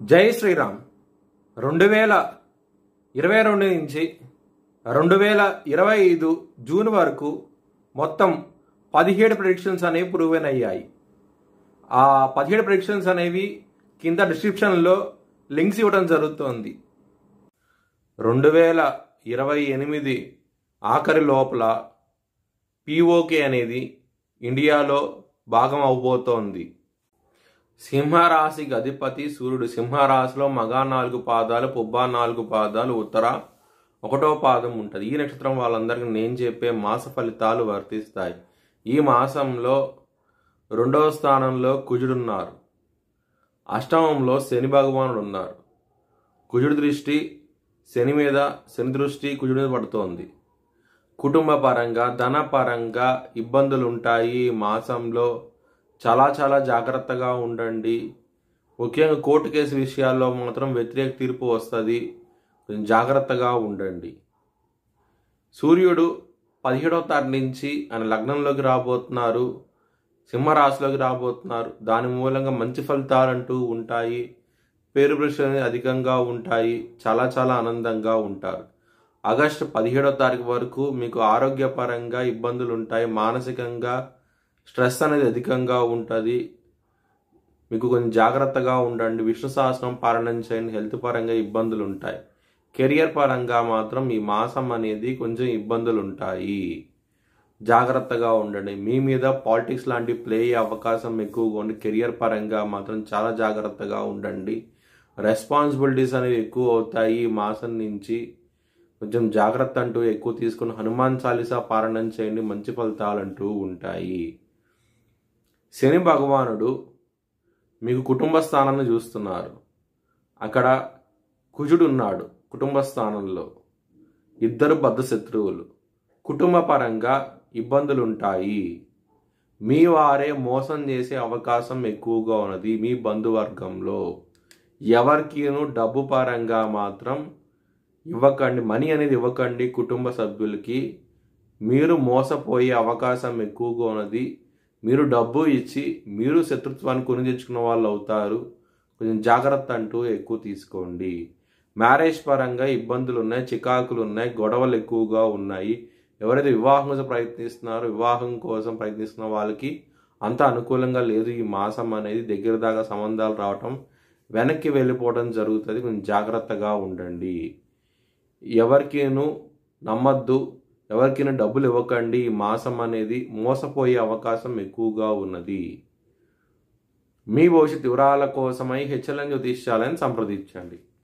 జై శ్రీరామ్. 2022 నుంచి 2025 జూన్ వరకు మొత్తం 17 ప్రెడిక్షన్స్ అనేవి ప్రూవెన్ అయ్యాయి. ఆ 17 ప్రెడిక్షన్స్ అనేవి కింద డిస్క్రిప్షన్లో లింక్స్ ఇవ్వడం జరుగుతోంది. 2028 ఆఖరి లోపల పిఓకే అనేది ఇండియాలో భాగం అవబోతోంది. సింహరాశికి అధిపతి సూర్యుడు. సింహరాశిలో మగ 4 పాదాలు, పుబ్బ 4 పాదాలు, ఉత్తర 1వ పాదం ఉంటుంది. ఈ నక్షత్రం వాళ్ళందరికీ నేను చెప్పే మాస ఫలితాలు వర్తిస్తాయి. ఈ మాసంలో 2వ స్థానంలో కుజుడున్నారు, అష్టమంలో శని భగవానుడు ఉన్నారు. కుజుడి దృష్టి శని మీద, శని దృష్టి కుజుడి మీద పడుతోంది. కుటుంబ పరంగా, ధన పరంగా ఇబ్బందులు ఉంటాయి. ఈ మాసంలో చాలా జాగ్రత్తగా ఉండండి. ముఖ్యంగా కోర్టు కేసు విషయాల్లో మాత్రం వ్యతిరేక తీర్పు వస్తుంది. కొంచెం జాగ్రత్తగా ఉండండి. సూర్యుడు 17వ తారీఖు నుంచి ఆయన లగ్నంలోకి రాబోతున్నారు, సింహరాశిలోకి రాబోతున్నారు. దాని మూలంగా మంచి ఫలితాలు అంటూ ఉంటాయి. పేరు ప్రశ్నలు అధికంగా ఉంటాయి. చాలా ఆనందంగా ఉంటారు. ఆగస్టు 17వ తారీఖు వరకు మీకు ఆరోగ్యపరంగా ఇబ్బందులు ఉంటాయి. మానసికంగా స్ట్రెస్ అనేది అధికంగా ఉంటుంది. మీకు కొంచెం జాగ్రత్తగా ఉండండి. విష్ణు సహస్రం పారాయణం చేయండి. హెల్త్ పరంగా ఇబ్బందులు ఉంటాయి. కెరియర్ పరంగా మాత్రం ఈ మాసం అనేది కొంచెం ఇబ్బందులు ఉంటాయి. జాగ్రత్తగా ఉండండి. మీ మీద పాలిటిక్స్ లాంటి ప్లే అయ్యే అవకాశం ఎక్కువగా ఉంది. కెరియర్ పరంగా మాత్రం చాలా జాగ్రత్తగా ఉండండి. రెస్పాన్సిబిలిటీస్ అనేవి ఎక్కువ అవుతాయి. ఈ మాసం నుంచి కొంచెం జాగ్రత్త అంటూ ఎక్కువ తీసుకుని హనుమాన్ చాలీసా పారాయణం చేయండి. మంచి ఫలితాలు అంటూ ఉంటాయి. శని భగవానుడు మీకు కుటుంబ స్థానాన్ని చూస్తున్నారు. అక్కడ కుజుడు ఉన్నాడు కుటుంబ స్థానంలో. ఇద్దరు బద్ధ శత్రువులు. కుటుంబ పరంగా ఇబ్బందులు ఉంటాయి. మీ వారే మోసం చేసే అవకాశం ఎక్కువగా ఉన్నది. మీ బంధువర్గంలో ఎవరికీను డబ్బు పరంగా మాత్రం ఇవ్వకండి. మనీ అనేది ఇవ్వకండి కుటుంబ సభ్యులకి. మీరు మోసపోయే అవకాశం ఎక్కువగా ఉన్నది. మీరు డబ్బు ఇచ్చి మీరు శత్రుత్వాన్ని కొని తెచ్చుకున్న వాళ్ళు అవుతారు. కొంచెం జాగ్రత్త అంటూ ఎక్కువ తీసుకోండి. మ్యారేజ్ పరంగా ఇబ్బందులు ఉన్నాయి, చికాకులు ఉన్నాయి, గొడవలు ఎక్కువగా ఉన్నాయి. ఎవరైతే వివాహం కోసం ప్రయత్నిస్తున్న వాళ్ళకి అంత అనుకూలంగా లేదు. ఈ మాసం అనేది దగ్గర దాకా సంబంధాలు రావటం, వెనక్కి వెళ్ళిపోవడం జరుగుతుంది. కొంచెం జాగ్రత్తగా ఉండండి. ఎవరికేను నమ్మద్దు, ఎవరికైనా డబ్బులు ఇవ్వకండి. ఈ మాసం అనేది మోసపోయే అవకాశం ఎక్కువగా ఉన్నది. మీ భవిష్యత్ వివరాల కోసమై హెచ్ఎల్ఎన్ జ్యోతిష్యాలను సంప్రదించండి.